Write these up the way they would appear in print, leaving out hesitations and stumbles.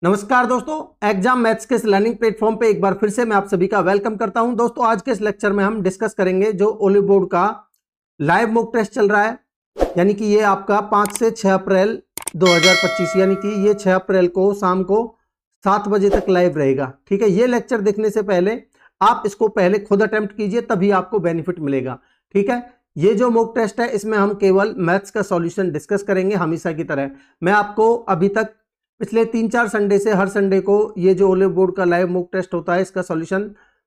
नमस्कार दोस्तों, exam maths के इस लर्निंग प्लेटफॉर्म पे एक बार फिर से मैं आप सभी का वेलकम करता हूं। दोस्तों आज के इस लेक्चर में हम डिस्कस करेंगे जो ओलिव बोर्ड का लाइव मॉक टेस्ट चल रहा है, यानी कि ये आपका 5 से 6 अप्रैल 2025 यानी कि ये 6 अप्रैल को शाम को 7 बजे तक लाइव रहेगा। ठीक है, ये लेक्चर देखने से पहले आप इसको पहले खुद अटेम्प्ट कीजिए, तभी आपको बेनिफिट मिलेगा। ठीक है, ये जो मॉक टेस्ट है इसमें हम केवल मैथ्स का सॉल्यूशन डिस्कस करेंगे हमेशा की तरह। मैं आपको अभी तक पिछले 3-4 संडे से हर संडे को ये जो ओलिव बोर्ड का लाइव मॉक टेस्ट होता है इसका सॉल्यूशन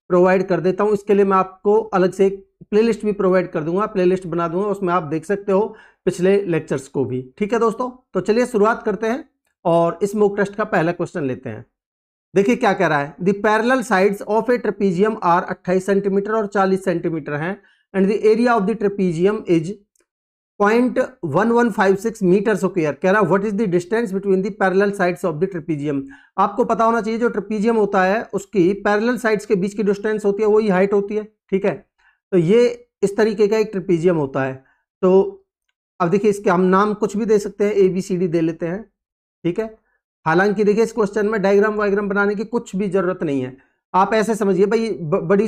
प्रोवाइड कर देता हूं। इसके लिए मैं आपको अलग से एक प्लेलिस्ट भी प्रोवाइड कर दूंगा, प्लेलिस्ट बना दूंगा, उसमें आप देख सकते हो पिछले लेक्चर्स को भी। ठीक है दोस्तों, तो चलिए शुरुआत करते हैं और इस मॉक टेस्ट का पहला क्वेश्चन लेते हैं। देखिए क्या कह रहा है, the parallel sides of a trapezium are 28 centimetre और 40 सेंटीमीटर हैं and the area of the trapezium is 0.1156 metre square. कह रहा है what is the distance between the parallel sides of the trapezium. आपको पता होना चाहिए जो ट्रेपीजियम होता है उसकी पैरेलल साइड्स के बीच की डिस्टेंस होती है वही हाइट होती है। ठीक है, तो ये इस तरीके का एक ट्रेपीजियम होता है। तो अब देखिए इसके हम नाम कुछ भी दे सकते हैं, ABCD दे लेते हैं। ठीक है, हालांकि देखिए इस क्वेश्चन में डायग्राम वायग्राम बनाने की कुछ भी जरूरत नहीं है। आप ऐसे समझिए भाई, बड़ी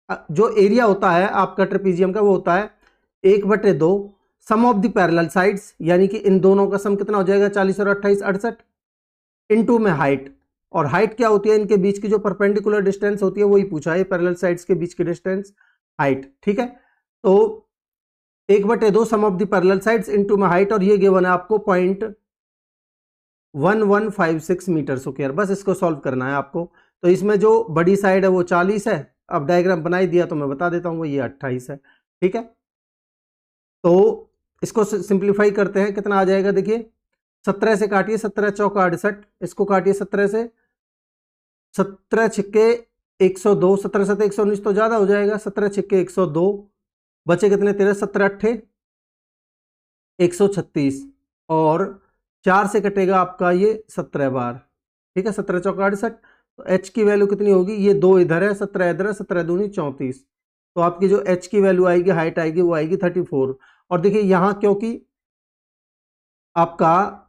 जो एरिया होता है आपका ट्रेपीजियम का वो होता है 1/2 sum of the parallel sides, यानी कि इन दोनों का सम कितना हो जाएगा 40 और 28 68 इनटू में हाइट। और हाइट क्या होती है, इनके बीच की जो परपेंडिकुलर डिस्टेंस होती है वही पूछा है, पैरेलल साइड्स के बीच की डिस्टेंस हाइट। ठीक है, तो 1/2 sum of the parallel sides into में हाइट, और ये गिवन है आपको 0.1156 मीटर स्क्वायर। बस इसको सॉल्व करना है आपको। तो इसमें जो बड़ी साइड है वो 40 है, अब डायग्राम बना ही दिया तो मैं बता देता हूँ, वो ये 28 है। ठीक है, तो इसको सिंप्लीफाई करते हैं, कितना आ जाएगा देखिए 17 से काटिए, 17 चौका 68, इसको काटिए 17 से, 17 छिक्के 102, 17 7 119 तो ज्यादा हो जाएगा, 17 छिक्के 102, बचे कितने 13, 17 अट्ठे 136 और 4 से कटेगा आपका ये 17 बार। ठीक है, 17 चौका 68, तो एच की वैल्यू कितनी होगी, ये 2 इधर है 17 इधर है, 17 दूनी 34, तो आपकी जो एच की वैल्यू आएगी हाइट आएगी वो आएगी 34। और देखिए यहां क्योंकि आपका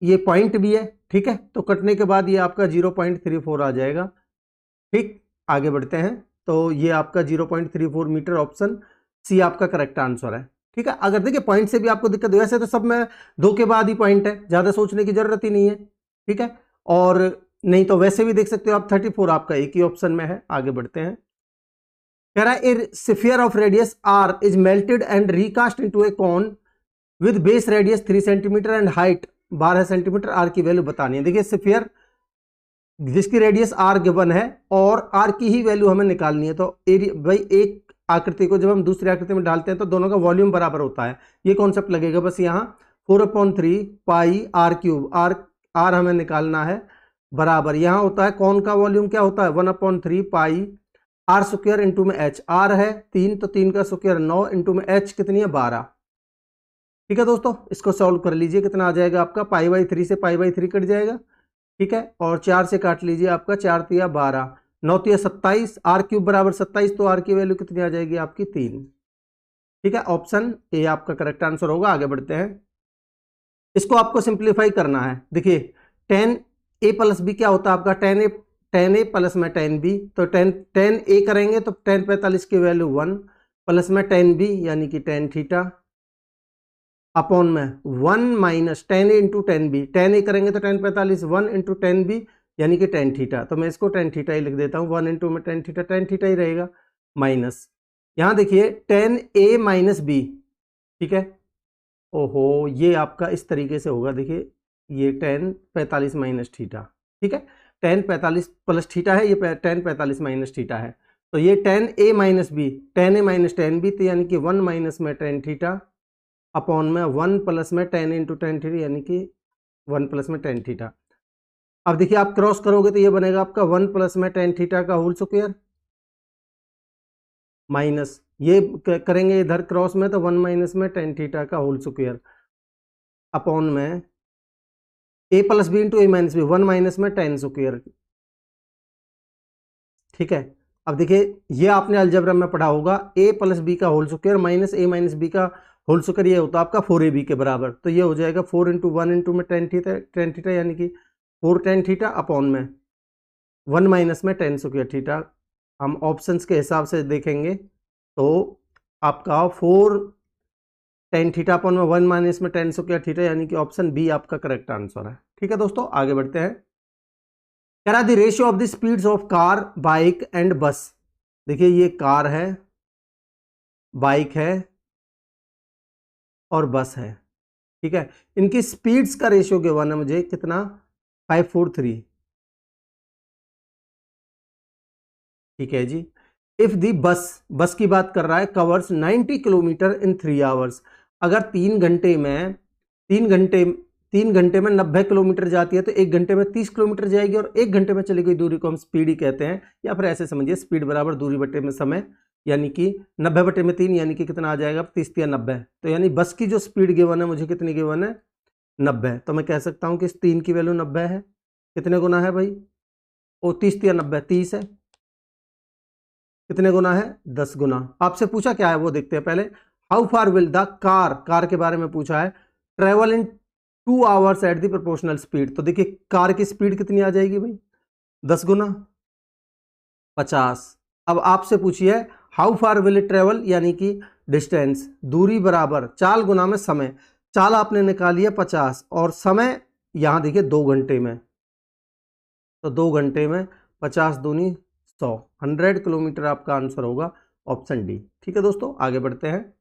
ये पॉइंट भी है, ठीक है, तो कटने के बाद ये आपका 0.34 आ जाएगा। ठीक, आगे बढ़ते हैं, तो ये आपका 0.34 मीटर, ऑप्शन सी आपका करेक्ट आंसर है। ठीक है, अगर देखिए पॉइंट से भी आपको दिक्कत, वैसे तो सब में 2 के बाद ही पॉइंट है, ज्यादा सोचने की जरूरत ही नहीं है। ठीक है, और नहीं तो वैसे भी देख सकते हो आप, 34 आपका एक ही ऑप्शन में है। आगे बढ़ते हैं, कह रहा है a sphere of radius r is melted and recast into a cone with base radius 3 centimetre and height 12 centimetre, r की वैल्यू बतानी है। देखिए स्फीयर जिसकी रेडियस r गिवन है और r की ही वैल्यू हमें निकालनी है, तो एरिया भाई एक आकृति को जब हम दूसरी आकृति में डालते हैं तो दोनों का वॉल्यूम बराबर होता है, ये कॉन्सेप्ट लगेगा बस। यहाँ 4/3 पाई r क्यूब, r हमें निकालना है बराबर, यहाँ होता है कौन का वॉल्यूम क्या होता है 1/3 पाई आर स्क्वायर इंटू में एच, आर है 3 तो 3 का स्क्वायर 9 इंटू में एच कितनी है 12। ठीक है दोस्तों, इसको सॉल्व कर लीजिए, कितना आ जाएगा आपका π/3 से π/3 कट जाएगा। ठीक है, और 4 से काट लीजिए, आपका 4 तिया 12, 9 तिया 27, आर क्यूब बराबर 27, तो आर की वैल्यू कितनी आ जाएगी आपकी 3। ठीक है, ऑप्शन ए आपका करेक्ट आंसर होगा। आगे बढ़ते हैं, इसको आपको सिंप्लीफाई करना है। देखिए tan a प्लस बी क्या होता है आपका, tan a प्लस में tan b, तो tan a करेंगे तो tan 45 की वैल्यू 1 प्लस में tan b यानी कि tan थीटा अपॉन में 1 minus tan a into tan b, tan a करेंगे तो tan 45 1 इंटू tan b यानी कि tan थीटा, तो मैं इसको tan थीटा ही लिख देता हूँ, 1 इंटू में tan थीटा ही रहेगा, माइनस यहाँ देखिए tan a माइनस b। ठीक है, ओहो ये आपका इस तरीके से होगा, देखिए ये tan 45 माइनस थीटा। ठीक है, tan 45 प्लस थीटा है, ये tan 45 माइनस थीटा है, तो ये tan a minus B, tan a minus tan b, तो यानी कि 1 माइनस में tan थीटा अपॉन में 1 प्लस में tan इंटू tan थीटा यानी कि 1 प्लस में tan थीटा। अब देखिए आप क्रॉस करोगे तो ये बनेगा आपका 1 प्लस में tan थीटा का होल स्क्वायर माइनस ये करेंगे इधर क्रॉस में तो 1 माइनस में tan थीटा का होल स्क्वायर अपॉन में a plus B into A minus B, 1 minus में tan स्क्वायर। ठीक है, अब देखिए ये आपने अलजेब्रा में पढ़ा होगा, a प्लस बी का whole square minus a minus B का होल स्क्वायर ये होता है आपका 4ab के बराबर, तो ये हो जाएगा 4 इंटू 1 इंटू में टेन थीटा यानी कि 4 टेन थीटा अपॉन में 1 माइनस में टेन स्क्वायर थीटा। हम ऑप्शंस के हिसाब से देखेंगे तो आपका 4 टेन थीटा अपॉन में 1 माइनस में टेन स्क्वायर थीटा यानी कि ऑप्शन बी आपका करेक्ट आंसर है। ठीक है दोस्तों, आगे बढ़ते हैं। कह रहा the ratio of the speeds of car, bike and बस। देखिए ये कार है, बाइक है और बस है। ठीक है, इनकी स्पीड्स का रेशियो गिवन है मुझे कितना, 543। ठीक है जी। इफ दी बस की बात कर रहा है, कवर्स 90 किलोमीटर इन 3 आवर्स। अगर 3 घंटे में 90 किलोमीटर जाती है तो 1 घंटे में 30 किलोमीटर जाएगी, और 1 घंटे में चली गई दूरी को हम स्पीड ही कहते हैं। या फिर ऐसे समझिए, स्पीड बराबर दूरी बटे में समय, यानी कि 90 बटे में 3 यानी कि कितना आ जाएगा, 30 या 90। तो यानी बस की जो स्पीड गिवन है मुझे कितनी गिवन है, 90। तो मैं कह सकता हूं कि इस 3 की वैल्यू 90 है। कितने गुना है भाई, ओ 30 या 90, 30 है। कितने गुना है, 10 गुना। आपसे पूछा क्या है वो देखते हैं पहले। How far will the car के बारे में पूछा है, travel in 2 hours at the proportional speed. तो देखिए कार की स्पीड कितनी आ जाएगी भाई, 10 गुना 50। अब आपसे पूछिए how far will it travel, यानी कि डिस्टेंस, दूरी बराबर चाल गुना में समय। चाल आपने निकाली है 50 और समय यहां देखिए 2 घंटे में, तो 2 घंटे में 50 दूनी 100, 100 किलोमीटर आपका आंसर होगा ऑप्शन डी। ठीक है दोस्तों, आगे बढ़ते हैं।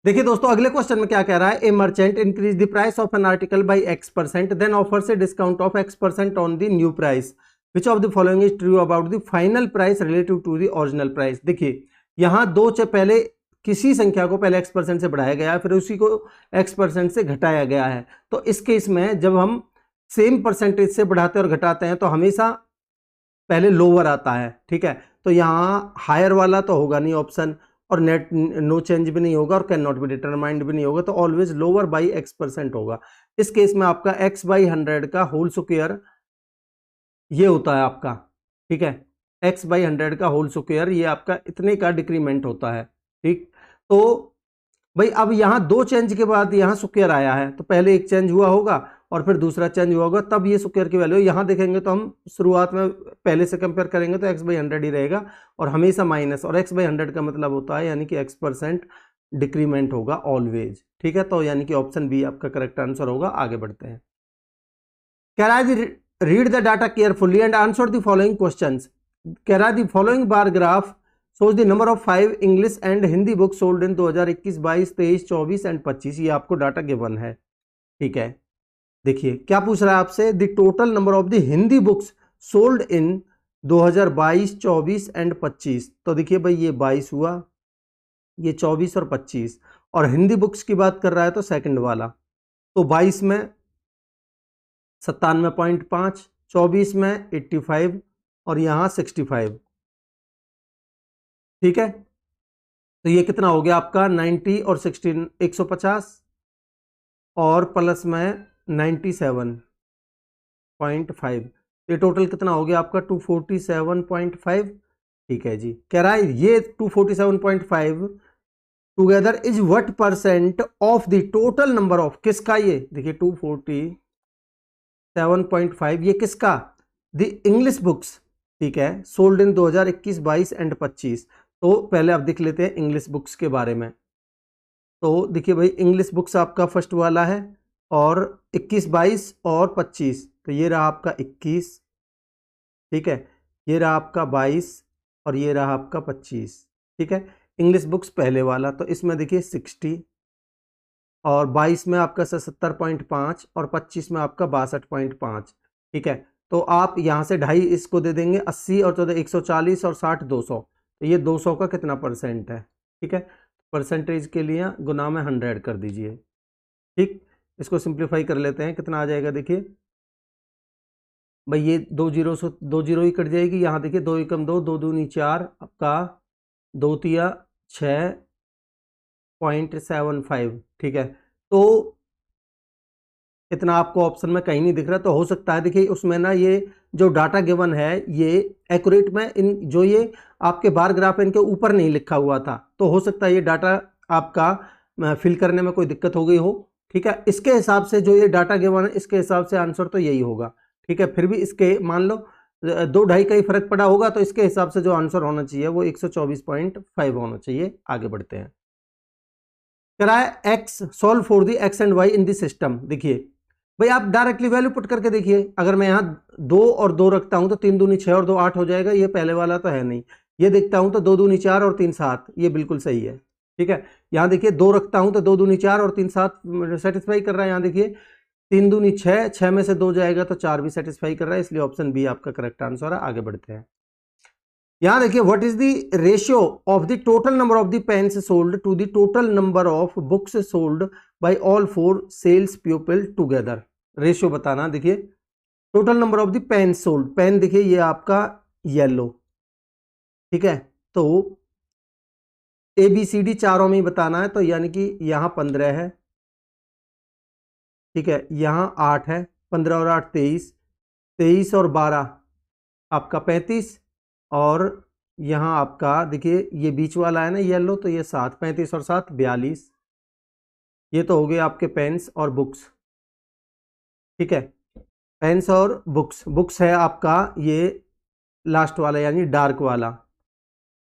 देखिए दोस्तों अगले क्वेश्चन में क्या कह रहा है, a merchant increase the price of an article by x%, then offers a discount of x% on the new price, which of the following is true about the final price relative to the original price. देखिए यहां पहले किसी संख्या को पहले x% से बढ़ाया गया है, फिर उसी को x% से घटाया गया है। तो इस केस में जब हम सेम परसेंटेज से बढ़ाते और घटाते हैं तो हमेशा पहले लोअर आता है। ठीक है, तो यहाँ हायर वाला तो होगा नहीं ऑप्शन, और नेट नो चेंज भी नहीं होगा, और कैन नॉट बी डिटरमाइंड भी नहीं होगा, तो ऑलवेज लोअर बाई x% होगा। इस केस में आपका x/100 का होल स्क्वायर ये होता है आपका। ठीक है, x/100 का होल स्क्वायर ये आपका इतने का डिक्रीमेंट होता है। ठीक, तो भाई अब यहाँ 2 चेंज के बाद यहाँ स्क्वायर आया है, तो पहले एक चेंज हुआ होगा और फिर दूसरा चेंज हुआ होगा, तब ये स्क्वायर की वैल्यू यहाँ देखेंगे तो हम शुरुआत में पहले से कंपेयर करेंगे तो x/100 ही रहेगा, और हमेशा माइनस, और x/100 का मतलब होता है यानी कि x% डिक्रीमेंट होगा ऑलवेज। ठीक है, तो यानी कि ऑप्शन बी आपका करेक्ट आंसर होगा। आगे बढ़ते हैं। कह रहा है read the data carefully and answer the following questions. कह रहा है the following bar graph shows the number of 5 English and Hindi book sold in 2021, 22, 23, 24 and 25। ये आपको डाटा गिवन है। ठीक है, देखिए क्या पूछ रहा है आपसे, the total number of the Hindi books sold in 2022, 24 and 25। तो देखिए भाई ये 22 हुआ, ये 24 और 25, और हिंदी बुक्स की बात कर रहा है तो सेकंड वाला, तो 22 में 97.5, 24 में 85 और यहाँ 65। ठीक है, तो ये कितना हो गया आपका 90 और 16 150 और प्लस में 97.5, ये टोटल कितना हो गया आपका 247.5। ठीक है जी, कह रहा है ये 247.5 together is what percent of the total number of, किसका, ये देखिए 247.5 ये किसका, द इंग्लिश बुक्स। ठीक है, सोल्ड इन 2021, 22 एंड 25। तो पहले आप देख लेते हैं इंग्लिश बुक्स के बारे में। तो देखिए भाई इंग्लिश बुक्स आपका फर्स्ट वाला है, और 21, 22 और 25, तो ये रहा आपका 21। ठीक है, ये रहा आपका 22 और ये रहा आपका 25। ठीक है, इंग्लिश बुक्स पहले वाला, तो इसमें देखिए 60, और 22 में आपका 77.5 और 25 में आपका 62.5। ठीक है, तो आप यहाँ से 2.5 इसको दे देंगे, 80 और 14 140 और 60 200, तो ये 200 का कितना परसेंट है। ठीक है, परसेंटेज के लिए गुना में 100 कर दीजिए। ठीक, इसको सिंप्लीफाई कर लेते हैं, कितना आ जाएगा देखिए भाई, ये 2 जीरो से 2 जीरो ही कट जाएगी। यहाँ देखिए 2 एकम 2, 2 दूनी 4, आपका 2 तिया 6.75। ठीक है, तो इतना आपको ऑप्शन में कहीं नहीं दिख रहा, तो हो सकता है देखिए उसमें ना ये जो डाटा गिवन है ये एक्यूरेट में, इन जो ये आपके बार ग्राफ इनके ऊपर नहीं लिखा हुआ था, तो हो सकता है ये डाटा आपका फिल करने में कोई दिक्कत हो गई हो, ठीक है, इसके हिसाब से जो ये डाटा गिवन है इसके हिसाब से आंसर तो यही होगा, ठीक है। फिर भी इसके मान लो 2-2.5 का ही फर्क पड़ा होगा, तो इसके हिसाब से जो आंसर होना चाहिए वो 124.5 होना चाहिए। आगे बढ़ते हैं। कराए X solve for the X and Y in the system. देखिए भाई आप डायरेक्टली वैल्यू पुट करके देखिए, अगर मैं यहाँ 2 और 2 रखता हूं तो 3 दूनी 6 और 2 8 हो जाएगा, ये पहले वाला तो है नहीं। ये देखता हूं तो 2 दूनी 4 और 3 7, ये बिल्कुल सही है, ठीक है। यहाँ देखिए 2 रखता हूं तो 2 दूनी 4 और 3 7 सेटिस्फाई कर रहा है। यहाँ देखिए 3 दूनी 6, 6 में से 2 जाएगा तो 4 भी सेटिस्फाई कर रहा है, इसलिए ऑप्शन बी आपका करेक्ट आंसर है। आगे बढ़ते हैं। यहां देखिए what is the ratio of the total number of the pens sold to the total number of books sold by all 4 sales people together. Ratio बताना। देखिए total number of the pen sold, pen देखिए ये आपका yellow, ठीक है, तो ABCD चारों में ही बताना है, तो यानी कि यहां 15 है, ठीक है, यहां 8 है, 15 और 8 23, 23 और 12 आपका 35, और यहाँ आपका देखिए ये बीच वाला है ना येलो, तो ये 7, 35 और 7 42। ये तो हो गए आपके पेन्स और बुक्स, ठीक है, पेन्स और बुक्स। बुक्स है आपका ये लास्ट वाला यानी डार्क वाला,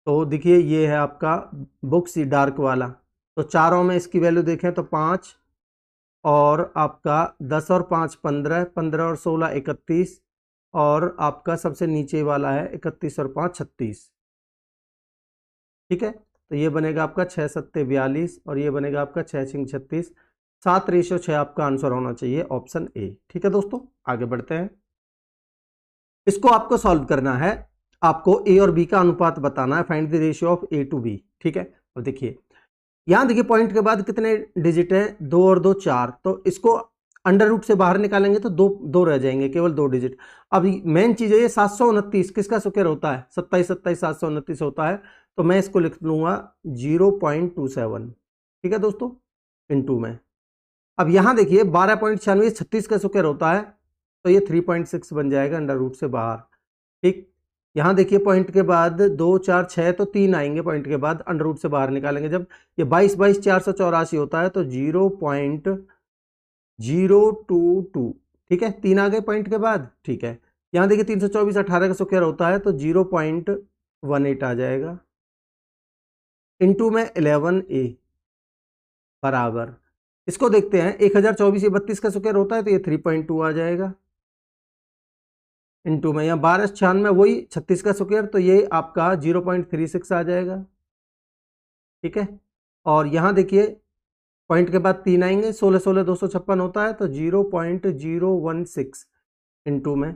तो देखिए ये है आपका बुक्स डार्क वाला। तो चारों में इसकी वैल्यू देखें तो 5 और आपका 10 और 5 15, 15 और 16 31, और आपका सबसे नीचे वाला है 31 और 5 36, ठीक है। तो ये बनेगा आपका 6 7 42 और ये बनेगा आपका 6 6 36, 7:6 आपका आंसर होना चाहिए ऑप्शन ए, ठीक है दोस्तों। आगे बढ़ते हैं। इसको आपको सॉल्व करना है, आपको ए और बी का अनुपात बताना है, find the ratio of A to B, ठीक है। अब देखिए यहां देखिए पॉइंट के बाद कितने डिजिट है, 2 और 2 4, तो इसको अंडर रूट से बाहर निकालेंगे तो 2 2 रह जाएंगे, केवल 2 डिजिट। अब मेन चीज है ये 729 किसका स्क्वायर होता है, 27 27 729 होता है, तो मैं इसको लिख लूंगा 0.27, ठीक है दोस्तों, इनटू में। अब यहां देखिए 12.96 36 का स्क्वायर होता है, तो ये 3.6 बन जाएगा अंडर रूट से बाहर, ठीक। यहाँ देखिए पॉइंट के बाद 2 4 6, तो 3 आएंगे पॉइंट के बाद, अंडर रूट से बाहर निकालेंगे जब, ये 22 22 484 होता है, तो 0.022, ठीक है, 3 आ गए पॉइंट के बाद, ठीक है। यहाँ देखिए 324 18 का स्क्वायर होता है, तो 0.18 आ जाएगा, इनटू में 11A बराबर, इसको देखते हैं 1024 ये 32 का स्क्वायर होता है, तो ये 3.2 आ जाएगा, इनटू में यहाँ 1296 वही 36 का स्क्वायर, तो ये आपका 0.36 आ जाएगा, ठीक है। और यहाँ देखिए पॉइंट के बाद 3 आएंगे, 16 16 256 होता है, तो 0.016 इनटू में,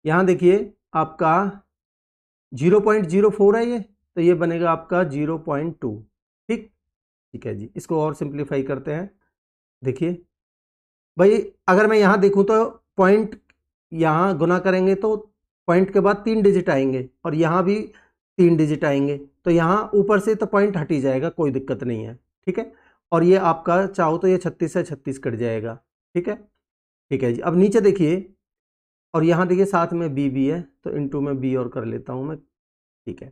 यहाँ देखिए आपका 0.04 है ये, तो ये बनेगा आपका 0.2, ठीक, ठीक है जी। इसको और सिंप्लीफाई करते हैं। देखिए भाई अगर मैं यहाँ देखूँ तो पॉइंट यहाँ गुना करेंगे तो पॉइंट के बाद 3 डिजिट आएंगे, और यहाँ भी 3 डिजिट आएंगे, तो यहाँ ऊपर से तो पॉइंट हट ही जाएगा, कोई दिक्कत नहीं है, ठीक है। और ये आपका चाहो तो ये 36 से 36 कट जाएगा, ठीक है, ठीक है जी। अब नीचे देखिए, और यहाँ देखिए साथ में बी भी है, तो इनटू में बी और कर लेता हूँ मैं, ठीक है।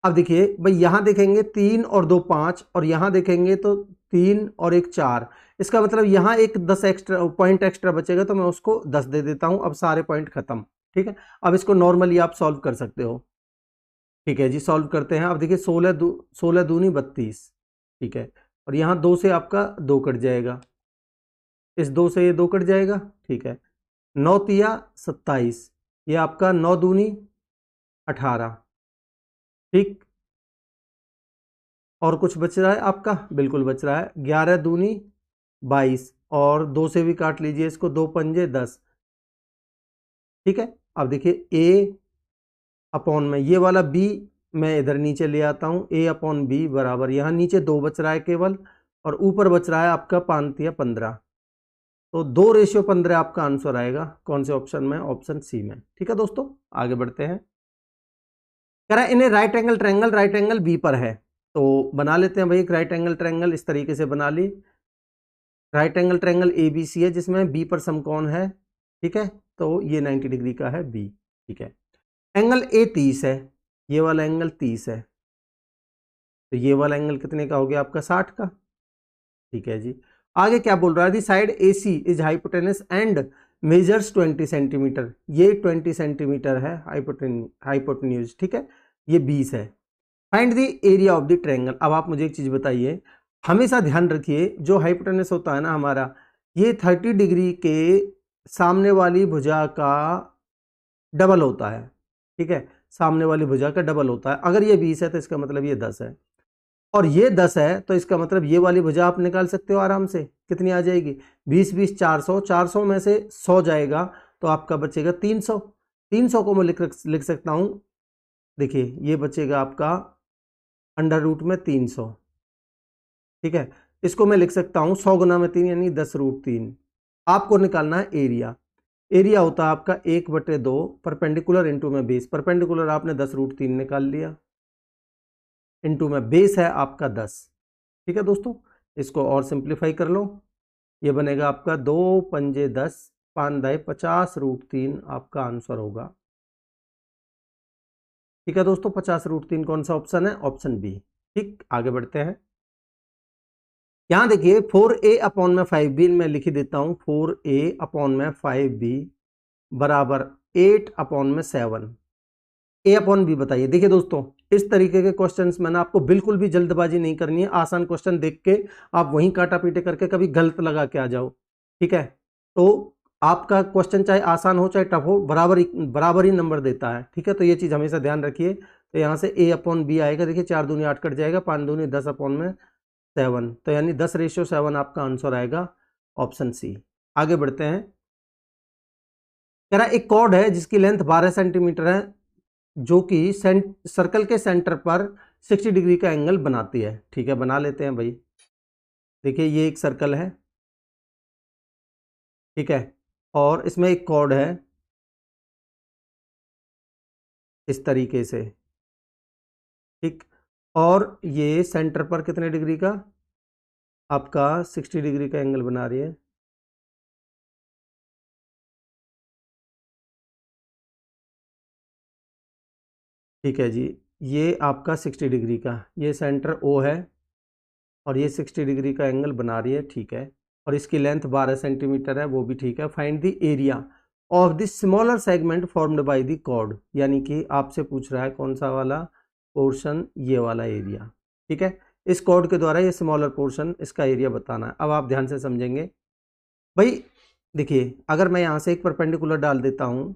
अब देखिए भाई यहाँ देखेंगे 3 और 2 5, और यहाँ देखेंगे तो 3 और 1 4, इसका मतलब यहाँ एक 10 एक्स्ट्रा पॉइंट एक्स्ट्रा बचेगा, तो मैं उसको 10 दे देता हूँ। अब सारे पॉइंट खत्म, ठीक है। अब इसको नॉर्मली आप सॉल्व कर सकते हो, ठीक है जी। सॉल्व करते हैं। अब देखिए 16 दूनी 32, ठीक है, और यहाँ 2 से आपका 2 कट जाएगा, इस 2 से ये 2 कट जाएगा, ठीक है। 9 तिया 27, ये आपका 9 दूनी 18, ठीक। और कुछ बच रहा है आपका, बिल्कुल बच रहा है, 11 दूनी 22, और 2 से भी काट लीजिए इसको, 2 पंजे 10, ठीक है। अब देखिए ए अपॉन में ये वाला बी मैं इधर नीचे ले आता हूँ, ए अपॉन बी बराबर, यहाँ नीचे 2 बच रहा है केवल, और ऊपर बच रहा है आपका 5 या 15, तो 2:15 आपका आंसर आएगा कौन से ऑप्शन में, ऑप्शन सी में, ठीक है दोस्तों। आगे बढ़ते हैं। कह रहा है इन्हें राइट एंगल बी पर है, तो बना लेते हैं भाई एक राइट एंगल ट्रायंगल, इस तरीके से बना ली। राइट एंगल ट्रायंगल ABC है जिसमें बी पर समकोण है, ठीक है, तो ये 90 डिग्री का है बी, ठीक है। एंगल ए 30 है, ये वाला एंगल 30 है, तो ये वाला एंगल कितने का हो गया आपका 60 का, ठीक है जी। आगे क्या बोल रहा है, the side AC is hypotenuse and measures 20 centimetre. ये 20 सेंटीमीटर है हाइपोटेन्यूज, ठीक है, ये 20 है। Find the area of the triangle. अब आप मुझे एक चीज बताइए, हमेशा ध्यान रखिए जो हाइपोटेनस होता है ना हमारा, ये 30 डिग्री के सामने वाली भुजा का डबल होता है, ठीक है, सामने वाली भुजा का डबल होता है। अगर ये 20 है तो इसका मतलब ये 10 है, और ये 10 है तो इसका मतलब ये वाली भुजा आप निकाल सकते हो आराम से, कितनी आ जाएगी, 20 20 400, 400 में से 100 जाएगा तो आपका बचेगा 300। 300 को मैं लिख सकता हूं, देखिए ये बचेगा आपका अंडर रूट में 300, ठीक है। इसको मैं लिख सकता हूं 100 गुना में 3 यानी 10√3। आपको निकालना है एरिया। एरिया होता है आपका 1/2 परपेंडिकुलर इंटू में बेस। परपेंडिकुलर आपने 10√3 निकाल लिया, इंटू में बेस है आपका 10, ठीक है दोस्तों। इसको और सिंप्लीफाई कर लो, ये बनेगा आपका 2 पंजे 10, 5 दाए 50√3 आपका आंसर होगा, ठीक है दोस्तों। 50√3 कौन सा ऑप्शन है, ऑप्शन बी। ठीक, आगे बढ़ते हैं। यहां देखिए 4a/5b मैं लिख देता हूं, 4a/5b बराबर 8/7। a/b बताइए। देखिए दोस्तों, इस तरीके के क्वेश्चंस में ना आपको बिल्कुल भी जल्दबाजी नहीं करनी है। आसान क्वेश्चन देख के आप वहीं काटा पीटे करके कभी गलत लगा के आ जाओ, ठीक है। तो आपका क्वेश्चन चाहे आसान हो चाहे टफ हो, बराबर ही नंबर देता है, ठीक है। तो ये चीज हमेशा ध्यान रखिए। तो यहाँ से a/b आएगा, देखिए 4 दूनी 8 कट जाएगा, 5 दूनी 10/7, तो यानी 10:7 आपका आंसर आएगा, ऑप्शन सी। आगे बढ़ते हैं। कह रहा एक कॉर्ड है जिसकी लेंथ 12 सेंटीमीटर है, जो कि सर्कल के सेंटर पर 60 डिग्री का एंगल बनाती है, ठीक है, बना लेते हैं भाई। देखिए ये एक सर्कल है, ठीक है, और इसमें एक कॉर्ड है इस तरीके से, ठीक, और ये सेंटर पर कितने डिग्री का, आपका 60 डिग्री का एंगल बना रही है। ठीक है जी, ये आपका 60 डिग्री का, ये सेंटर ओ है और ये 60 डिग्री का एंगल बना रही है, ठीक है, और इसकी लेंथ 12 सेंटीमीटर है, वो भी ठीक है। Find the area of the smaller segment formed by the chord, यानी कि आपसे पूछ रहा है कौन सा वाला पोर्शन, ये वाला एरिया, ठीक है। इस कॉर्ड के द्वारा ये स्मॉलर पोर्शन, इसका एरिया बताना है। अब आप ध्यान से समझेंगे भाई। देखिए अगर मैं यहाँ से एक परपेंडिकुलर डाल देता हूँ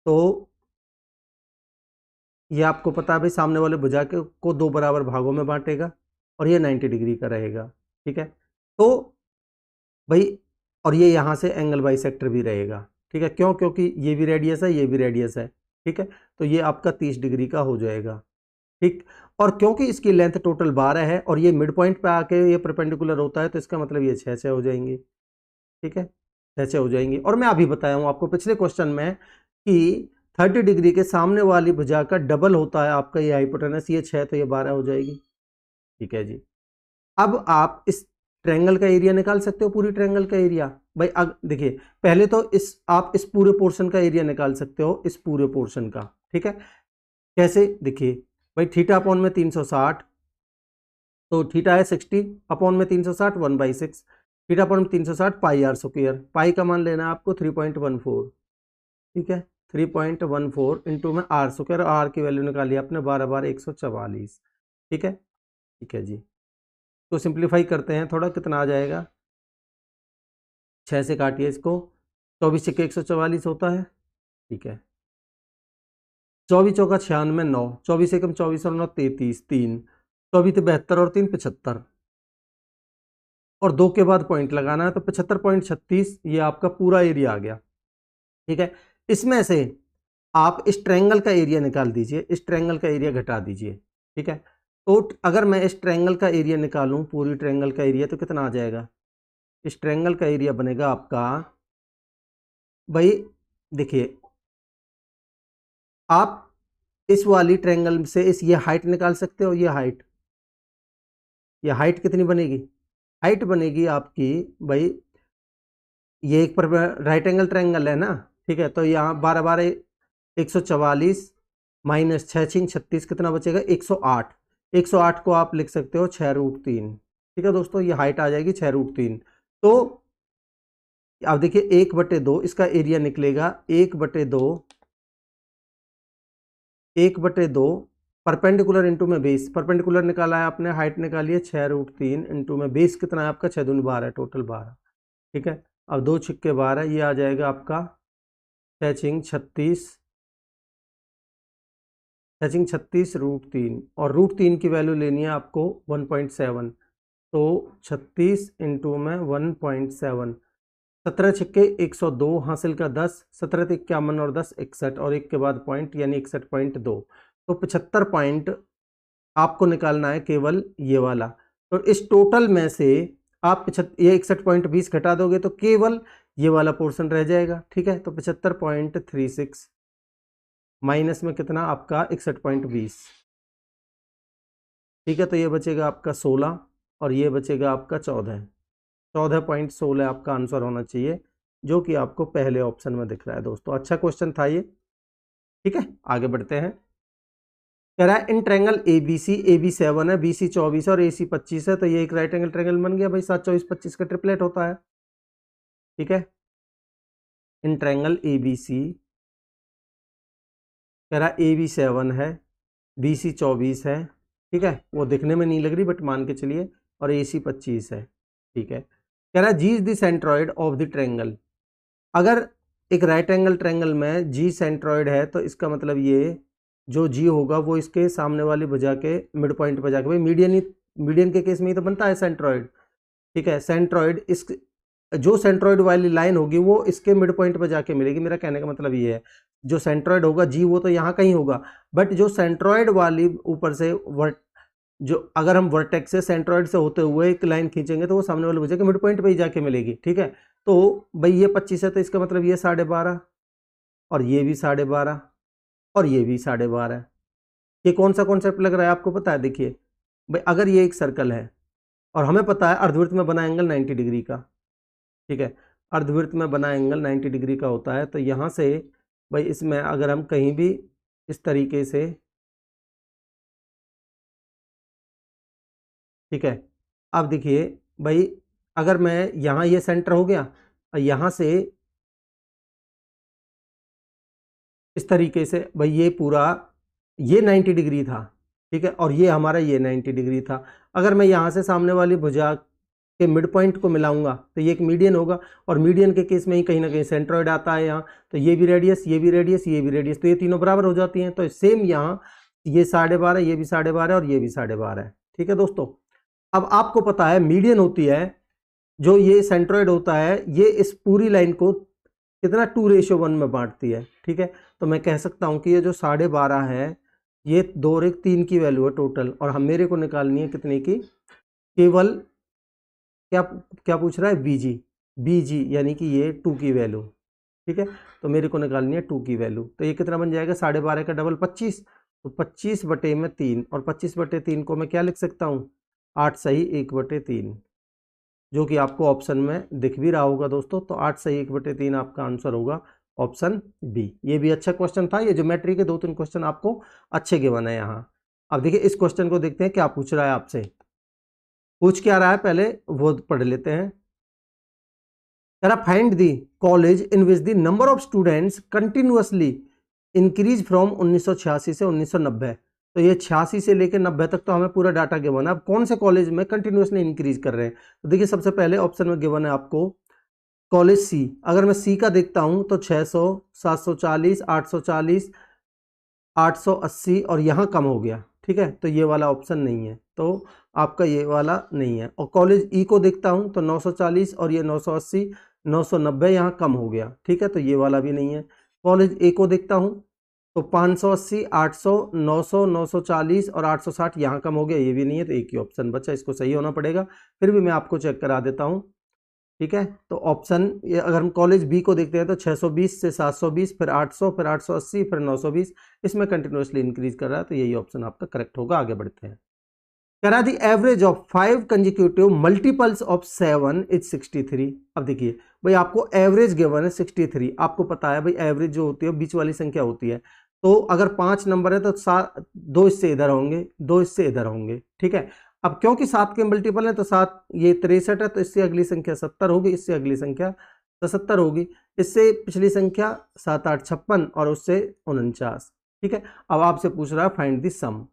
तो ये आपको पता है भाई, सामने वाले भुजा के को 2 बराबर भागों में बांटेगा और ये 90 डिग्री का रहेगा, ठीक है। तो भाई, और ये यहाँ से एंगल बाइसेक्टर भी रहेगा, ठीक है, क्यों, क्योंकि ये भी रेडियस है, ये भी रेडियस है, ठीक है। तो ये आपका 30 डिग्री का हो जाएगा, ठीक। और क्योंकि इसकी लेंथ टोटल 12 है और ये मिड पॉइंट पे आके ये परपेंडिकुलर होता है, तो इसका मतलब ये 6 हो जाएंगी, ठीक है, 6 हो जाएंगी। और मैं अभी बताया हूँ आपको पिछले क्वेश्चन में कि 30 डिग्री के सामने वाली भुजा का डबल होता है आपका ये हाइपोटेनस, ये 6 तो ये 12 हो जाएगी, ठीक है जी। अब आप इस ट्रायंगल का एरिया निकाल सकते हो, पूरी ट्रायंगल का एरिया भाई। देखिए पहले तो आप इस पूरे पोर्शन का एरिया निकाल सकते हो, इस पूरे पोर्शन का, ठीक है। कैसे, देखिए भाई, थीटा/में 360, तो थीटा है 60/में 360 1/6, थीटा/में 360 πr², पाई का मान लेना है आपको 3.14, ठीक है, 3.14 इंटू में r², आर की वैल्यू निकाली आपने 12 बार 144, ठीक है, ठीक है जी। तो सिंप्लीफाई करते हैं थोड़ा, कितना आ जाएगा, 6 से काटिए इसको, 24 छक्के 144 होता है, ठीक है, 24 चौका 96, 9, 24 एकम 24 और 9 33, 3, 24 72 और 3 75, और 2 के बाद पॉइंट लगाना है, तो 75.36 ये आपका पूरा एरिया आ गया, ठीक है। इसमें से आप इस ट्रायंगल का एरिया निकाल दीजिए, इस ट्रायंगल का एरिया घटा दीजिए, ठीक है। तो अगर मैं इस ट्रायंगल का एरिया निकालूं, पूरी ट्रायंगल का एरिया, तो कितना आ जाएगा, इस ट्रायंगल का एरिया बनेगा आपका भाई, देखिए आप इस वाली ट्रायंगल से इस ये हाइट निकाल सकते हो, ये हाइट कितनी बनेगी, हाइट बनेगी आपकी भाई, ये एक पर राइट एंगल ट्रायंगल है ना, ठीक है। तो यहाँ 12 12 144 माइनस 6 6 36 कितना बचेगा, 108। 108 को आप लिख सकते हो 6√3। ठीक है दोस्तों, ये हाइट आ जाएगी 6√3। तो आप देखिए 1/2 इसका एरिया निकलेगा 1/2 परपेंडिकुलर इंटू में बेस। परपेंडिकुलर निकाला है आपने, हाइट निकाली है 6√3 इंटू में बेस कितना है आपका 6×2 12, टोटल 12। ठीक है, अब 2 छिक्के 12, ये आ जाएगा आपका 6×36, 6×36√3 और √3 की वैल्यू लेनी है आपको 1.7। तो 36 इंटू में 1.7, 17 छिक्के 102, हासिल का 10, 17 51 और 10 61 और 1 के बाद पॉइंट यानी 61.2। तो 75 पॉइंट आपको निकालना है केवल ये वाला। तो इस टोटल में से आप ये 61.20 घटा दोगे तो केवल ये वाला पोर्शन रह जाएगा। ठीक है, तो 75.36 माइनस में कितना आपका 61.20। ठीक है, तो ये बचेगा आपका 16 और ये बचेगा आपका 14.16 आपका आंसर होना चाहिए, जो कि आपको पहले ऑप्शन में दिख रहा है दोस्तों। अच्छा क्वेश्चन था ये। ठीक है, आगे बढ़ते हैं। कह रहा है इन ट्रायंगल AB 7 है, BC 24 और AC 25 है, तो ये एक राइट एंगल ट्रायंगल बन गया भाई। 7 24 25 का ट्रिपलेट होता है। ठीक है, इन ट्रायंगल ABC कह रहा है AB 7 है, BC 24 है। ठीक है, वो दिखने में नहीं लग रही बट मान के चलिए, और AC 25 है। ठीक है, कह रहा है G is the centroid of the triangle. अगर एक राइट एंगल ट्रायंगल में G सेंट्रॉइड है तो इसका मतलब ये जो G होगा वो इसके सामने वाली भुजा के मिड पॉइंट पर जाके, भाई मीडियन के केस में ही तो बनता है सेंट्रॉइड। ठीक है, सेंट्रॉइड इस जो सेंट्रॉइड वाली लाइन होगी वो इसके मिड पॉइंट पर जाके मिलेगी। मेरा कहने का मतलब ये है, जो सेंट्रॉइड होगा G वो तो यहाँ कहीं होगा, बट जो सेंट्रॉइड वाली ऊपर से जो अगर हम वर्टेक्स से सेंट्रॉइड से होते हुए एक लाइन खींचेंगे तो वो सामने वाले भुजा के मिड पॉइंट पे ही जाके मिलेगी। ठीक है, तो भाई ये 25 है तो इसका मतलब ये 12.5 और ये भी 12.5 और ये भी 12.5। ये कौन सा कॉन्सेप्ट लग रहा है आपको पता है? देखिए भाई, अगर ये एक सर्कल है और हमें पता है अर्धवृत्त में बना एंगल 90 डिग्री का। ठीक है, अर्धवृत्त में बना एंगल 90 डिग्री का होता है, तो यहाँ से भाई इसमें अगर हम कहीं भी इस तरीके से, ठीक है, अब देखिए भाई, अगर मैं यहाँ ये सेंटर हो गया और यहाँ से इस तरीके से भाई ये पूरा ये 90 डिग्री था। ठीक है, और ये हमारा ये 90 डिग्री था। अगर मैं यहाँ से सामने वाली भुजा के मिड पॉइंट को मिलाऊंगा तो ये एक मीडियन होगा, और मीडियन के केस में ही कहीं ना कहीं सेंट्रॉइड आता है यहाँ। तो ये भी रेडियस, ये भी रेडियस, ये भी रेडियस, तो ये तीनों बराबर हो जाती हैं। तो सेम यहाँ ये 12.5, ये भी 12.5 और ये भी 12.5 है। ठीक है दोस्तों, अब आपको पता है मीडियन होती है जो ये सेंट्रॉइड होता है, ये इस पूरी लाइन को कितना 2:1 में बांटती है। ठीक है, तो मैं कह सकता हूं कि ये जो 12.5 है ये 2 और 1 3 की वैल्यू है टोटल, और हम मेरे को निकालनी है कितने की, केवल क्या क्या पूछ रहा है, बीजी यानी कि ये 2 की वैल्यू। ठीक है, तो मेरे को निकालनी है 2 की वैल्यू। तो ये कितना बन जाएगा, 12.5 का डबल 25, तो 25/3, और 25/3 को मैं क्या लिख सकता हूँ, 8 सही 1/3, जो कि आपको ऑप्शन में दिख भी रहा होगा दोस्तों। तो 8 सही 1/3 आपका आंसर होगा ऑप्शन बी। ये भी अच्छा क्वेश्चन था। ये ज्योमेट्री के 2-3 क्वेश्चन आपको अच्छे गिवन है यहाँ। अब देखिए इस क्वेश्चन को देखते हैं क्या पूछ रहा है आपसे। पूछ क्या रहा है पहले वो पढ़ लेते हैं। Find the college in which the number of students continuously increase from 1986 से 1990। तो ये 86 से लेकर 90 तक तो हमें पूरा डाटा गिवन है। अब कौन से कॉलेज में कंटिन्यूअसली इंक्रीज कर रहे हैं, तो देखिए सबसे पहले ऑप्शन में गिवन है आपको कॉलेज सी। अगर मैं सी का देखता हूं तो 600, 740, 840, 880 और यहाँ कम हो गया। ठीक है, तो ये वाला ऑप्शन नहीं है, तो आपका ये वाला नहीं है। और कॉलेज ई को देखता हूं तो 940 और ये 980, 990 यहाँ कम हो गया। ठीक है, तो ये वाला भी नहीं है। कॉलेज ए को देखता हूं तो 580, 800, 900, 940 और 860 यहाँ कम हो गया, ये भी नहीं है। तो एक ही ऑप्शन बचा, इसको सही होना पड़ेगा। फिर भी मैं आपको चेक करा देता हूँ। ठीक है, तो ऑप्शन अगर हम कॉलेज बी को देखते हैं तो 620 से 720, फिर 800, फिर 880, फिर 920, इसमें कंटिन्यूसली इंक्रीज कर रहा है। तो यही ऑप्शन आपका करेक्ट होगा। आगे बढ़ते हैं। करा the average of 5 consecutive multiples of 7 is 63। अब देखिए भाई आपको एवरेज गिवन है 63। आपको पता है भाई एवरेज जो होती है बीच वाली संख्या होती है, तो अगर 5 नंबर है तो 2 इससे इधर होंगे, 2 इससे इधर होंगे, ठीक है। अब क्योंकि 7 के मल्टीपल है तो 7 ये 63 है, तो इससे अगली संख्या 70 होगी, इससे अगली संख्या 77 होगी, इससे पिछली संख्या 7 8 56 और उससे 49, ठीक है। अब आपसे पूछ रहा है फाइंड द सम,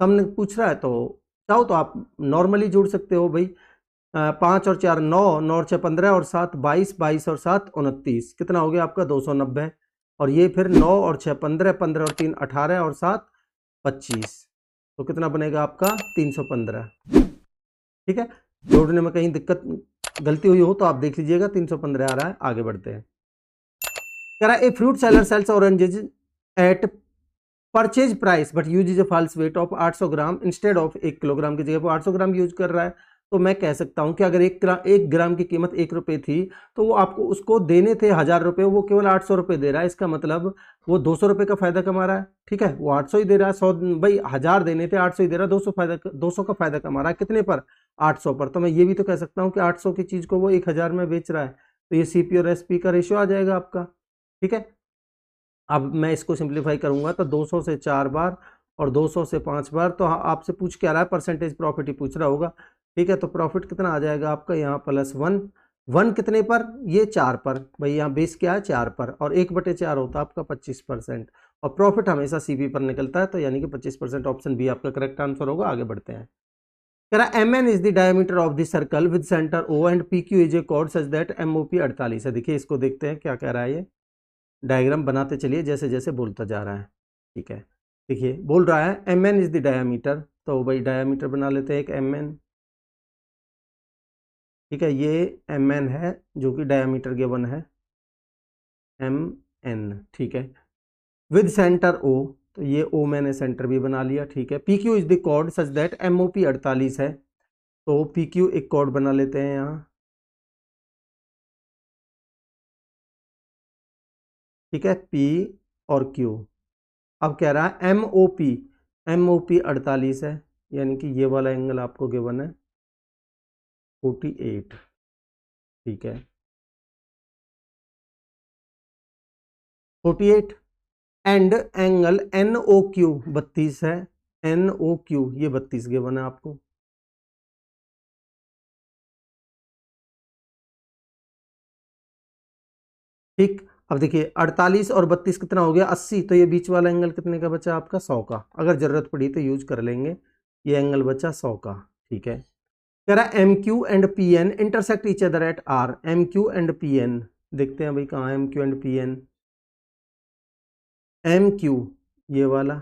सम पूछ रहा है, तो चाहो तो आप नॉर्मली जोड़ सकते हो भाई। 5 और 4 9, 9 और 6 15 और 7 22, 22 और 7 29, कितना हो गया आपका 290। और ये फिर 9 और 6 15, 15 और 3 18 और 7 25, तो कितना बनेगा आपका 315, ठीक है। जोड़ने में कहीं दिक्कत गलती हुई हो तो आप देख लीजिएगा, 315 आ रहा है। आगे बढ़ते हैं। कह रहा है a fruit seller sells oranges at purchase price but use a false weight of 800 gram instead of 1 kilogram की जगह पर 800 ग्राम यूज कर रहा है। तो मैं कह सकता हूं कि अगर 1 ग्राम की कीमत 1 रुपये थी तो वो आपको उसको देने थे 1000 रुपये, वो केवल 800 रुपये दे रहा है। इसका मतलब वो 200 रुपये का फायदा कमा रहा है, ठीक है। वो 800 ही दे रहा है, 100 भाई 1000 देने थे 800 ही दे रहा है, 200 का फायदा कमा रहा है। कितने पर? 800 पर। तो मैं ये भी तो कह सकता हूँ कि 800 की चीज को वो 1000 में बेच रहा है, तो ये सीपी और एसपी का रेशियो आ जाएगा आपका, ठीक है। अब मैं इसको सिंप्लीफाई करूंगा तो 200 से 4 बार और 200 से 5 बार, तो आपसे पूछ क्या रहा है, परसेंटेज प्रॉफिट ही पूछ रहा होगा, ठीक है। तो प्रॉफिट कितना आ जाएगा आपका यहाँ +1, 1 कितने पर? ये 4 पर, भाई यहाँ बेस क्या है 4 पर, और 1/4 होता है आपका 25%, और प्रॉफिट हमेशा सीपी पर निकलता है, तो यानी कि 25%। ऑप्शन बी आपका करेक्ट आंसर होगा। आगे बढ़ते हैं। कह रहा है MN is the diameter of the circle with centre O and PQ is a chord such that MOP 48 है। देखिए इसको देखते हैं क्या कह रहा है, ये डायग्राम बनाते चलिए जैसे जैसे बोलता जा रहा है, ठीक है। देखिए बोल रहा है MN इज द डायमीटर, तो भाई डायमीटर बना लेते हैं एक MN, ठीक है। ये MN है जो कि डायमीटर गिवन है MN, ठीक है। विद सेंटर O, तो ये O मैंने सेंटर भी बना लिया, ठीक है। PQ is the chord such that MOP 48 है, तो PQ एक कॉर्ड बना लेते हैं यहाँ, ठीक है। P और Q। अब कह रहा है MOP 48 है, यानी कि ये वाला एंगल आपको गिवन है 48, ठीक है 48। एंड एंगल NOQ 32 है, NOQ ये 32 गिवन है आपको, ठीक। अब देखिए 48 और 32 कितना हो गया 80, तो ये बीच वाला एंगल कितने का बचा आपका 100 का, अगर जरूरत पड़ी तो यूज कर लेंगे। ये एंगल बचा 100 का, ठीक है। कह रहा है MQ and PN intersect each other at R। MQ and PN देखते हैं भाई कहाँ है MQ एंड PN। MQ ये वाला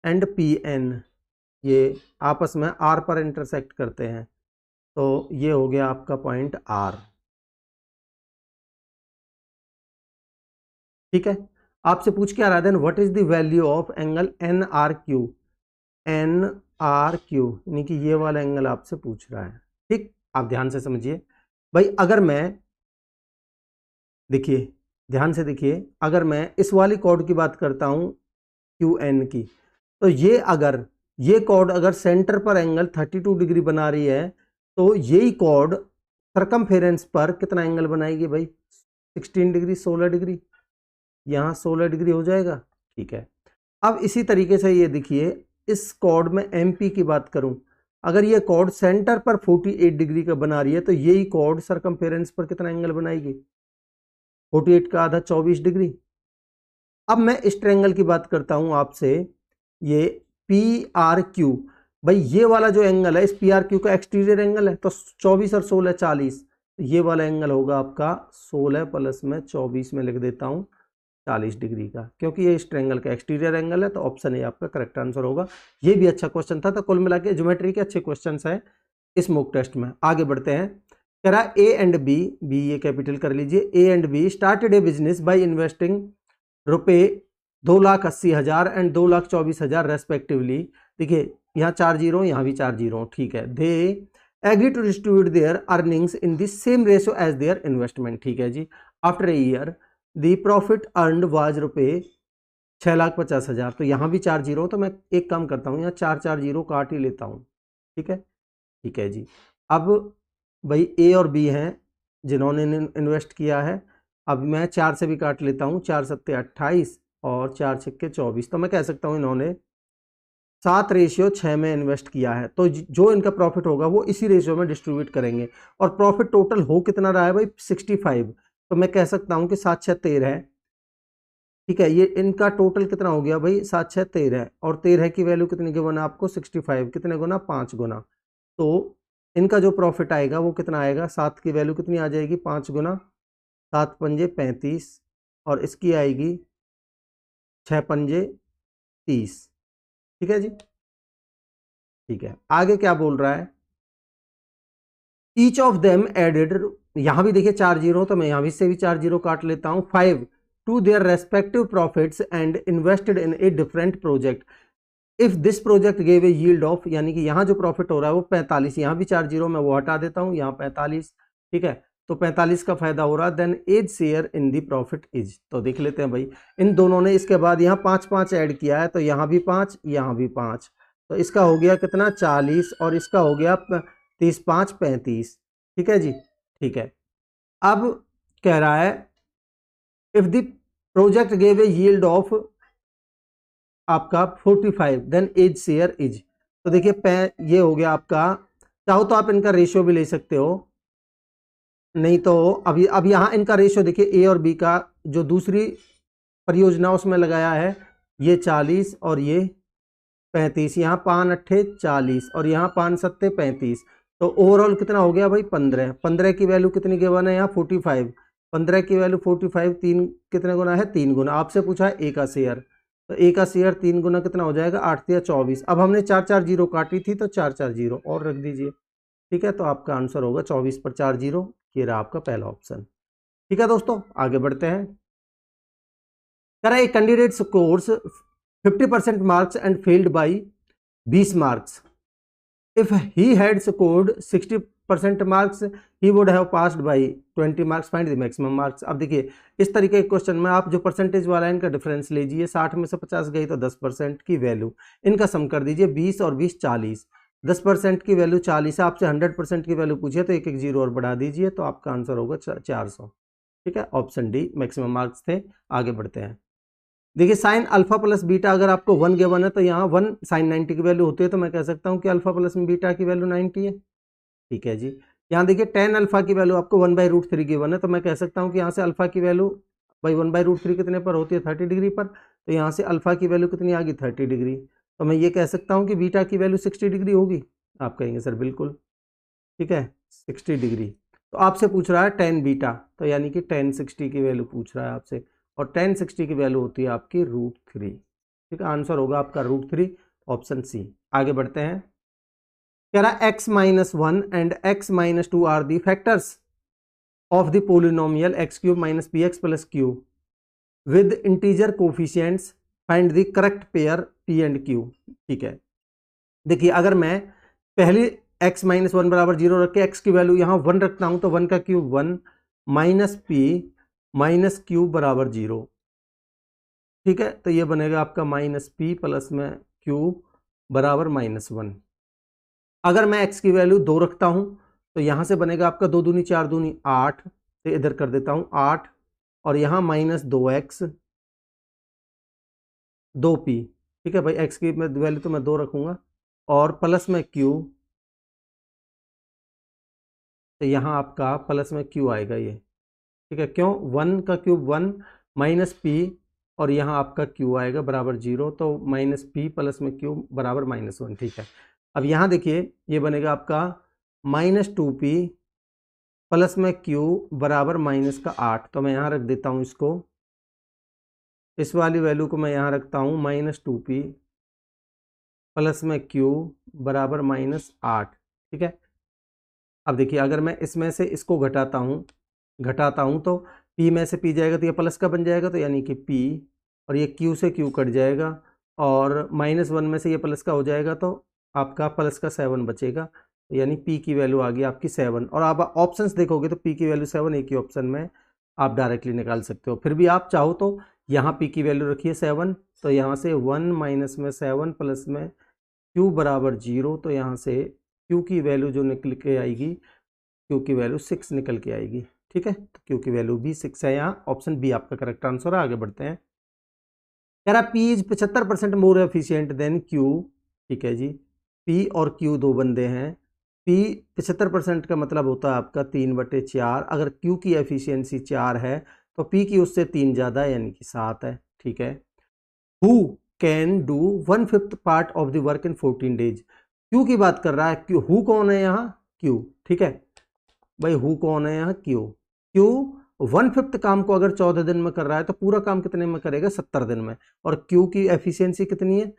एंड PN ये आपस में R पर इंटरसेक्ट करते हैं, तो ये हो गया आपका पॉइंट R, ठीक है। आपसे पूछ के आ रहा है then what is the value of angle NRQ, NRQ यानी कि ये वाला एंगल आपसे पूछ रहा है, ठीक। आप ध्यान से समझिए भाई, अगर मैं देखिए ध्यान से देखिए, अगर मैं इस वाली कॉर्ड की बात करता हूं QN की, तो ये अगर ये कॉर्ड अगर सेंटर पर एंगल 32 डिग्री बना रही है, तो यही कॉर्ड सरकमफेरेंस पर कितना एंगल बनाएगी भाई 16 डिग्री, 16 डिग्री, यहाँ 16 डिग्री हो जाएगा, ठीक है। अब इसी तरीके से ये देखिए, इस कॉर्ड में MP की बात करूं, अगर ये कॉर्ड सेंटर पर 48 डिग्री का बना रही है, तो यही कॉर्ड सरकमफेरेंस पर कितना एंगल बनाएगी 48 का आधा 24 डिग्री। अब मैं इस ट्रायंगल की बात करता हूं आपसे, ये PRQ, भाई ये वाला जो एंगल है इस PRQ का एक्सटीरियर एंगल है, तो 24 और 16 40, ये वाला एंगल होगा आपका 16 प्लस में 24 में लिख देता हूं 40 डिग्री का, क्योंकि ये इस ट्रायंगल का एक्सटीरियर एंगल है, तो ऑप्शन ए आपका करेक्ट आंसर होगा। ये भी अच्छा क्वेश्चन था, तो कुल मिला के ज्योमेट्री के अच्छे क्वेश्चन है इस मॉक टेस्ट में। आगे बढ़ते हैं। कह रहा है A एंड B ये कैपिटल कर लीजिए, A and B started A business by investing रुपये 2,80,000 एंड 2,24,000 रेस्पेक्टिवली। देखिए यहाँ 4 जीरो, यहाँ भी 4 जीरो, ठीक है। They agree to distribute their earnings in the same ratio as their investment, ठीक है जी। After a year the profit earned was रुपये 6,50,000, तो यहाँ भी 4 जीरो, तो मैं एक काम करता हूँ, यहाँ 4 जीरो काट ही लेता हूँ, ठीक है, ठीक है जी। अब भाई A और B हैं जिन्होंने इन्वेस्ट किया है, अब मैं 4 से भी काट लेता हूँ, 4 सत्ते 28 और 4 छक्के 24, तो मैं कह सकता हूँ इन्होंने 7:6 में इन्वेस्ट किया है। तो जो इनका प्रॉफिट होगा वो इसी रेशियो में डिस्ट्रीब्यूट करेंगे। और प्रॉफिट टोटल हो कितना रहा है भाई, 65। तो मैं कह सकता हूँ कि 7 6 13 है। ठीक है, ये इनका टोटल कितना हो गया भाई, 7 6 13, और 13 की वैल्यू कितनी गिवन है आपको, 65। कितने गुना, 5 गुना। तो इनका जो प्रॉफिट आएगा वो कितना आएगा, 7 की वैल्यू कितनी आ जाएगी, 5 गुना 7 पंजे 35, और इसकी आएगी 6 पंजे 30। ठीक है जी, ठीक है। आगे क्या बोल रहा है, ईच ऑफ देम एडेड, यहां भी देखिए 4 जीरो, तो मैं यहां भी से भी 4 जीरो काट लेता हूं, 5 to their respective profits and invested in a different project if this project gave a yield of, यानी कि यहां जो प्रॉफिट हो रहा है वो 45, यहां भी 4 जीरो मैं वो हटा देता हूं, यहां 45। ठीक है, तो 45 का फायदा हो रहा है, then A's share in the profit is. तो देख लेते हैं भाई, इन दोनों ने इसके बाद यहाँ 5 5 ऐड किया है, तो यहाँ भी 5 यहाँ भी 5, तो इसका हो गया कितना 40, और इसका हो गया 30 5 35। ठीक है जी, ठीक है। अब कह रहा है if the project gave a yield of आपका 45 देन एज शेयर इज। तो देखिए ये हो गया आपका, चाहो तो आप इनका रेशियो भी ले सकते हो, नहीं तो अब यहाँ इनका रेशियो देखिए, ए और बी का जो दूसरी परियोजना उसमें लगाया है, ये 40 और ये 35, यहाँ 5 अट्ठे 40 और यहाँ 5 सत्ते 35, तो ओवरऑल कितना हो गया भाई 15। 15 की वैल्यू कितनी गिवन है यहाँ 45, 15 की वैल्यू 45, 3 कितने गुना है, 3 गुना। आपसे पूछा है ए का शेयर, तो ए का शेयर 3 गुना कितना हो जाएगा, 8 या 24। अब हमने 4 4 जीरो काटी थी, तो 4 4 जीरो और रख दीजिए। ठीक है, तो आपका आंसर होगा 24 पर 4 जीरो, ये रहा आपका पहला ऑप्शन। ठीक है दोस्तों, आगे बढ़ते हैं। करा a candidate scores 50% marks and failed by 20 marks, if he had scored 60% marks he would have passed by 20 marks, find the maximum marks। अब देखिए इस तरीके के क्वेश्चन में आप जो परसेंटेज वाला है इनका डिफरेंस लीजिए, 60 में से 50 गई तो 10% की वैल्यू, इनका सम कर दीजिए, 20 और 20 40, 10% की वैल्यू 40 है, आपसे 100% की वैल्यू पूछिए तो एक एक जीरो और बढ़ा दीजिए, तो आपका आंसर होगा 400। ठीक है, ऑप्शन डी मैक्सिमम मार्क्स थे। आगे बढ़ते हैं। देखिए साइन अल्फा प्लस बीटा अगर आपको 1 गिवन है, तो यहाँ 1 साइन 90 की वैल्यू होती है, तो मैं कह सकता हूँ कि अल्फा प्लस में बीटा की वैल्यू 90 है। ठीक है जी, यहाँ देखिए टेन अल्फा की वैल्यू आपको 1/√3 गिवन है, तो मैं कह सकता हूँ कि यहाँ से अल्फा की वैल्यू भाई 1/√3 कितने पर होती है, 30 डिग्री पर, तो यहाँ से अल्फा की वैल्यू कितनी आ गई, 30 डिग्री। तो मैं ये कह सकता हूँ कि बीटा की वैल्यू 60 डिग्री होगी। आप कहेंगे सर बिल्कुल, ठीक है 60 डिग्री। तो आपसे पूछ रहा है टेन बीटा, तो यानी कि टेन 60 की वैल्यू पूछ रहा है आपसे, और टेन 60 की वैल्यू होती है आपकी √3। ठीक है, आंसर होगा आपका √3, ऑप्शन सी। आगे बढ़ते हैं। कह रहा x-1 and x-2 are the factors of the polynomial x³ - px + q with integer coefficients, find the correct pair p and q। ठीक है, देखिए अगर मैं पहली x-1 बराबर 0 रख के x की वैल्यू यहाँ 1 रखता हूं, तो 1 का cube 1 minus p minus Q बराबर 0। ठीक है, तो ये बनेगा आपका -p प्लस में q बराबर -1। अगर मैं x की वैल्यू 2 रखता हूं, तो यहां से बनेगा आपका 2 दूनी 4 दूनी 8, तो इधर कर देता हूं 8, और यहां -2x 2p। ठीक है भाई, x की वैल्यू तो मैं 2 रखूंगा, और प्लस में q, तो यहाँ आपका प्लस में q आएगा ये। ठीक है, क्यों, 1 का क्यूब 1 माइनस p, और यहाँ आपका q आएगा बराबर 0, तो -p प्लस में q बराबर -1। ठीक है, अब यहाँ देखिए ये बनेगा आपका -2p प्लस में q बराबर -8, तो मैं यहाँ रख देता हूँ इसको, इस वाली वैल्यू को मैं यहाँ रखता हूँ -2p प्लस में q बराबर -8। ठीक है, अब देखिए अगर मैं इसमें से इसको घटाता हूँ तो p में से p जाएगा तो ये प्लस का बन जाएगा, तो यानी कि p, और ये q से q कट जाएगा, और -1 में से ये प्लस का हो जाएगा, तो आपका प्लस का 7 बचेगा, तो यानी p की वैल्यू आ गई आपकी 7। और आप ऑप्शंस देखोगे तो p की वैल्यू 7 एक ही ऑप्शन में आप डायरेक्टली निकाल सकते हो। फिर भी आप चाहो तो यहाँ p की वैल्यू रखिए 7, तो यहाँ से 1 माइनस में 7 प्लस में q बराबर 0, तो यहाँ से q की वैल्यू जो निकल के आएगी, q की वैल्यू 6 निकल के आएगी। ठीक है, तो क्यू की वैल्यू भी 6 है, यहाँ ऑप्शन बी आपका करेक्ट आंसर है। आगे बढ़ते हैं। कह रहा P is 75% more efficient then Q. ठीक है जी, पी और क्यू दो बंदे हैं। पी 75% का मतलब होता है आपका 3/4। अगर क्यू की एफिशिएंसी 4 है तो पी की उससे 3 ज़्यादा यानी कि 7 है। ठीक है, who can do 1/5 part of the work in 14 days. Q की बात कर रहा है, क्यू हु कौन है यहाँ, क्यू। ठीक है भाई, हु कौन है यहाँ, क्यू। क्यू 1/5 काम को अगर 14 दिन में कर रहा है तो पूरा काम कितने में करेगा, 70 दिन में। और क्यू की एफिशिएंसी कितनी है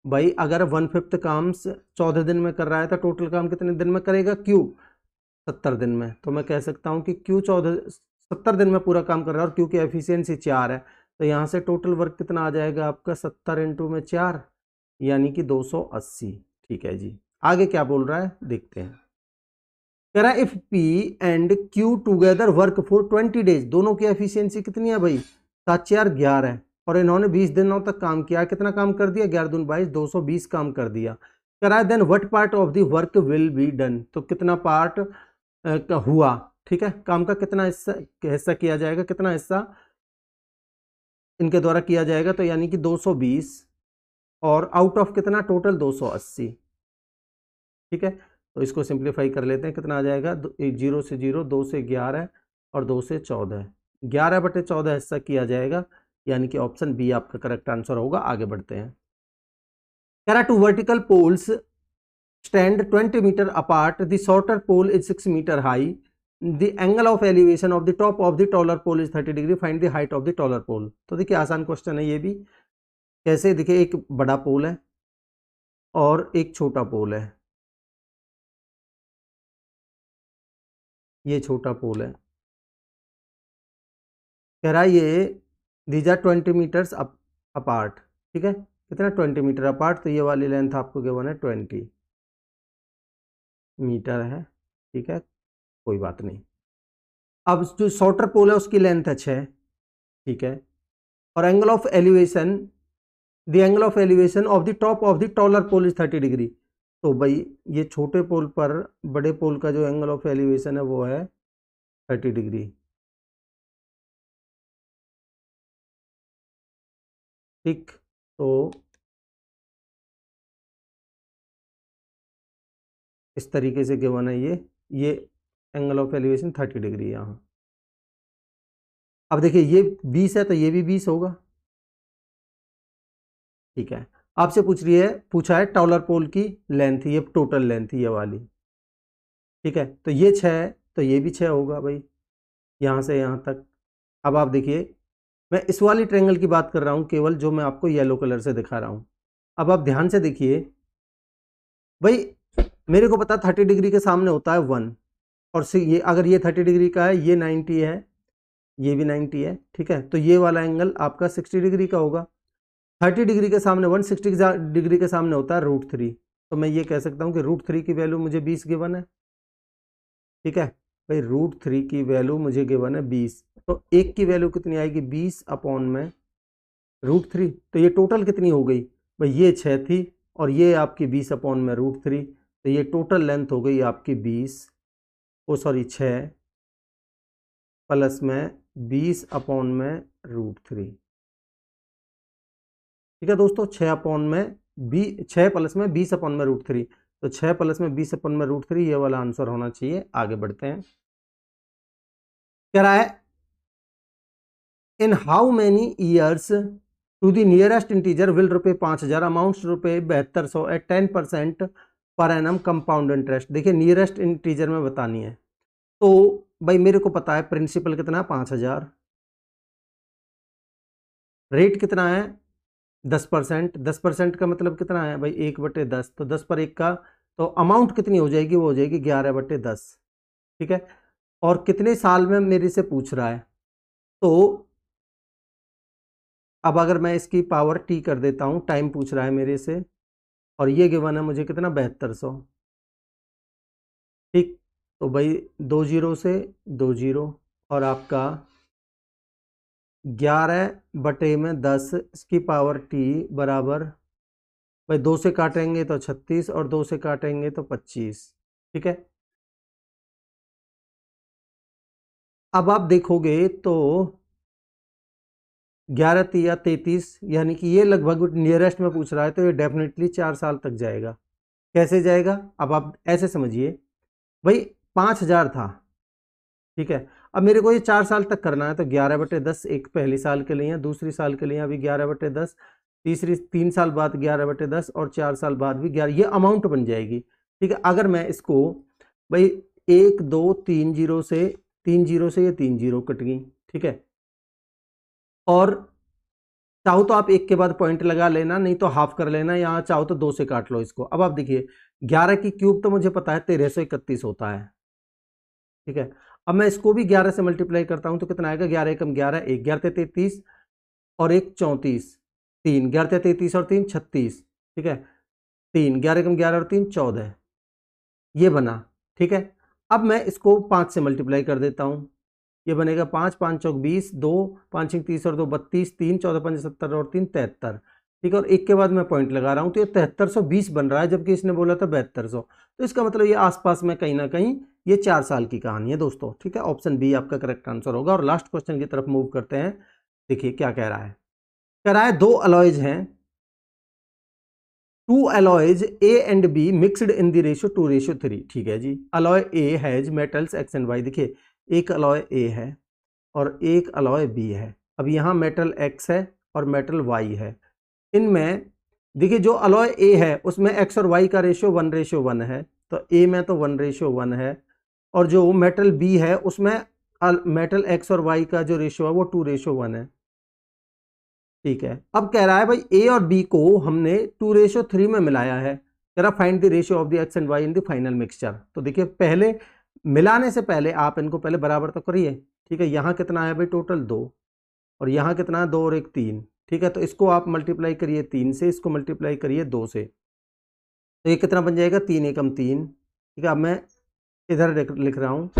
भाई, अगर 1/5 काम 14 दिन में कर रहा है तो टोटल काम कितने दिन में करेगा क्यू, 70 दिन में। तो मैं कह सकता हूं कि क्यू 70 दिन में पूरा काम कर रहा है और क्यू की एफिशिएंसी 4 है। तो यहां से टोटल वर्क कितना आ जाएगा आपका, 70 इंटू में 4 यानी कि 280। ठीक है जी, आगे क्या बोल रहा है देखते हैं। कह रहा है if P and Q together work for 20 days, दोनों की एफिशिएंसी कितनी है भाई, 7×4 = 11 और इन्होंने 20 दिनों तक काम किया। कितना काम कर दिया, 11×2 = 22, 220 काम कर दिया। कह रहा है then what part of the work will be done, तो कितना पार्ट हुआ। ठीक है, काम का कितना हिस्सा किया जाएगा, कितना हिस्सा इनके द्वारा किया जाएगा, तो यानी कि 220 और आउट ऑफ कितना, टोटल 280। ठीक है, तो इसको सिंप्लीफाई कर लेते हैं, कितना आ जाएगा, 0 से 0, 2 से 11 और 2 से 14, 11/14 हिस्सा किया जाएगा, यानी कि ऑप्शन बी आपका करेक्ट आंसर होगा। आगे बढ़ते हैं। कह रहा 2 vertical poles stand 20 meter apart, the shorter pole is 6 meter high, the angle of elevation of the top of the taller pole is 30 degree, find the height of the taller pole। तो देखिए आसान question है ये भी। कैसे, देखिए एक बड़ा पोल है और एक छोटा पोल है, ये छोटा पोल है। कह रहा है ये दीज आर 20 मीटर्स अपार्ट। ठीक है, कितना, 20 मीटर अपार्ट, तो ये वाली लेंथ आपको गिवन है 20 मीटर है। ठीक है, कोई बात नहीं। अब जो शॉर्टर पोल है उसकी लेंथ है 6। ठीक है, और angle of elevation, the angle of elevation of the top of the taller pole is 30 degree. तो भाई ये छोटे पोल पर बड़े पोल का जो एंगल ऑफ एलिवेशन है वो है 30 डिग्री। ठीक, तो इस तरीके से गिवन है ये एंगल ऑफ एलिवेशन 30 डिग्री यहाँ। अब देखिए ये 20 है तो ये भी 20 होगा। ठीक है, आपसे पूछा है टॉलर पोल की लेंथ, ये टोटल लेंथ ये वाली। ठीक है, तो ये 6 तो ये भी 6 होगा भाई, यहाँ से यहाँ तक। अब आप देखिए, मैं इस वाली ट्रायंगल की बात कर रहा हूँ केवल, जो मैं आपको येलो कलर से दिखा रहा हूँ। अब आप ध्यान से देखिए भाई, मेरे को पता 30 डिग्री के सामने होता है 1, और ये अगर ये 30 डिग्री का है, ये 90 है, ये भी 90 है। ठीक है, तो ये वाला एंगल आपका 60 डिग्री का होगा। 30 डिग्री के सामने 160 डिग्री के सामने होता है √3। तो मैं ये कह सकता हूँ कि √3 की वैल्यू मुझे 20 गिवन है। ठीक है भाई, √3 की वैल्यू मुझे गिवन है 20, तो एक की वैल्यू कितनी आएगी, 20/में √3। तो ये टोटल कितनी हो गई भाई, ये 6 थी और ये आपकी 20/में √3, तो ये टोटल लेंथ हो गई आपकी 6 प्लस में 20/में √3। ठीक है दोस्तों, 6 प्लस में 20/में √3, तो 6 प्लस में 20/में √3 ये वाला आंसर होना चाहिए। आगे बढ़ते हैं। कह रहा है in how many years to the nearest integer will ₹5000 amounts ₹7200 at 10% per annum compound interest. देखिए नियरेस्ट इंटीजर में बतानी है, तो भाई मेरे को पता है प्रिंसिपल कितना, 5000, रेट कितना है 10%, 10% का मतलब कितना है भाई 1/10, तो 10 पर 1 का, तो अमाउंट कितनी हो जाएगी, वो हो जाएगी 11/10। ठीक है, और कितने साल में मेरे से पूछ रहा है, तो अब अगर मैं इसकी पावर टी कर देता हूँ, टाइम पूछ रहा है मेरे से, और ये गिवन है मुझे कितना, 7200। ठीक, तो भाई 2 जीरो से 2 जीरो, और आपका 11/10 इसकी पावर टी बराबर, भाई 2 से काटेंगे तो 36 और 2 से काटेंगे तो 25। ठीक है, अब आप देखोगे तो 11 तिया 33, यानी कि ये लगभग नियरेस्ट में पूछ रहा है, तो ये डेफिनेटली 4 साल तक जाएगा। कैसे जाएगा? अब आप ऐसे समझिए भाई, 5,000 था, ठीक है, अब मेरे को ये 4 साल तक करना है, तो 11/10 एक पहली साल के लिए, दूसरी साल के लिए अभी 11/10, तीसरी 3 साल बाद 11/10 और 4 साल बाद भी 11, ये अमाउंट बन जाएगी। ठीक है, अगर मैं इसको भाई 1 2 3 जीरो से, 3 जीरो से ये 3 जीरो कट गई, ठीक है, और चाहो तो आप एक के बाद पॉइंट लगा लेना, नहीं तो हाफ कर लेना, यहाँ चाहो तो 2 से काट लो इसको। अब आप देखिए 11 की क्यूब तो मुझे पता है 1331 होता है, ठीक है, अब मैं इसको भी 11 से मल्टीप्लाई करता हूं तो कितना आएगा? 11 एकम 11, 1 11 33 और 1 34, 3 11 33 और 3 36, ठीक है, 3 11 एकम 11 और 3 14, ये बना, ठीक है। अब मैं इसको 5 से मल्टीप्लाई कर देता हूं, ये बनेगा 5 5 चौक 20, 2 5 30 और 2 32, 3 14 5 70 और 3 73, ठीक है, और एक के बाद मैं पॉइंट लगा रहा हूं तो ये 7320 बन रहा है, जबकि इसने बोला था 7200, तो इसका मतलब ये आसपास में कहीं ना कहीं ये 4 साल की कहानी है दोस्तों, ठीक है। ऑप्शन बी आपका करेक्ट आंसर होगा। और लास्ट क्वेश्चन की तरफ मूव करते हैं। देखिए क्या कह रहा है, कह रहा है 2 अलॉयज हैं, 2 alloys A and B mixed in the ratio 2:3, ठीक है जी। alloy A has metals X and Y, देखिए एक alloy A है और एक alloy B है। अब यहाँ मेटल X है और मेटल Y है। इनमें देखिए जो alloy A है उसमें X और Y का रेशियो 1:1 है, तो A में तो 1:1 है, और जो मेटल B है उसमें मेटल X और Y का जो रेशियो है वो 2:1 है, ठीक है। अब कह रहा है भाई ए और बी को हमने 2:3 में मिलाया है, कह रहा find the ratio of the X and Y in the final mixture. तो देखिए पहले मिलाने से पहले आप इनको पहले बराबर तो करिए, ठीक है। यहाँ कितना है भाई? टोटल 2, और यहाँ कितना है? 2 और 1 3, ठीक है। तो इसको आप मल्टीप्लाई करिए 3 से, इसको मल्टीप्लाई करिए 2 से, तो ये कितना बन जाएगा? 3 एकम 3, ठीक है। अब मैं इधर लिख रहा हूँ,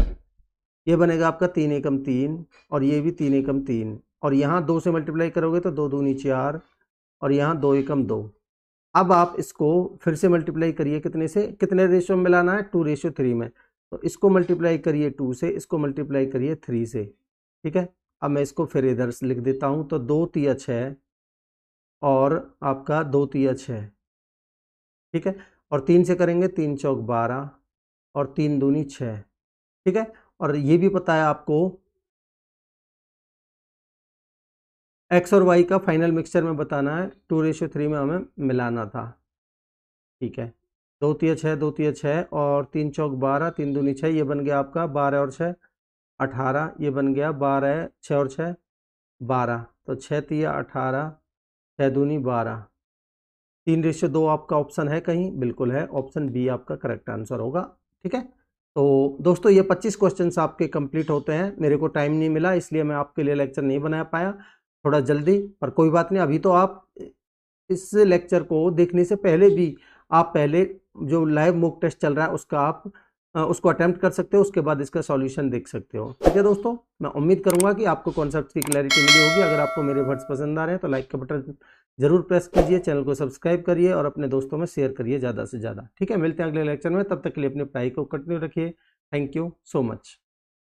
ये बनेगा आपका 3 एकम 3 और ये भी 3 एकम 3, और यहाँ 2 से मल्टीप्लाई करोगे तो 2 दूनी 4 और यहाँ 2 एकम 2। अब आप इसको फिर से मल्टीप्लाई करिए, कितने से? कितने रेशियो में मिलाना है? 2:3 में, तो इसको मल्टीप्लाई करिए 2 से, इसको मल्टीप्लाई करिए 3 से, ठीक है। अब मैं इसको फिर इधर से लिख देता हूँ, तो 2 तिया 6 और आपका 2 तिया 6, ठीक है, और 3 से करेंगे 3 चौक 12 और 3 दूनी 6, ठीक है। और ये भी पता है आपको एक्स और वाई का फाइनल मिक्सचर में बताना है, 2:3 में हमें मिलाना था, ठीक है। 2 तिया 6, 2 तिया 6 और 3 चौक 12, 3 दूनी 6, ये बन गया आपका 12 और 6 18, ये बन गया 12 6 और 6 12, तो 6 तिया 18, 6 दूनी 12, 3:2 आपका ऑप्शन है कहीं? बिल्कुल है, ऑप्शन बी आपका करेक्ट आंसर होगा, ठीक है। तो दोस्तों ये 25 क्वेश्चंस आपके कंप्लीट होते हैं। मेरे को टाइम नहीं मिला इसलिए मैं आपके लिए लेक्चर नहीं बना पाया, थोड़ा जल्दी, पर कोई बात नहीं। अभी तो आप इस लेक्चर को देखने से पहले भी आप पहले जो लाइव मॉक टेस्ट चल रहा है उसका आप उसको अटेम्प्ट कर सकते हो, उसके बाद इसका सॉल्यूशन देख सकते हो, ठीक है दोस्तों। मैं उम्मीद करूंगा कि आपको कॉन्सेप्ट की क्लैरिटी मिली होगी। अगर आपको मेरे वर्ड्स पसंद आ रहे हैं तो लाइक का बटन जरूर प्रेस कीजिए, चैनल को सब्सक्राइब करिए और अपने दोस्तों में शेयर करिए ज़्यादा से ज़्यादा, ठीक है। मिलते हैं अगले लेक्चर में, तब तक के लिए अपनी पढ़ाई को कंटिन्यू रखिए। Thank you so much.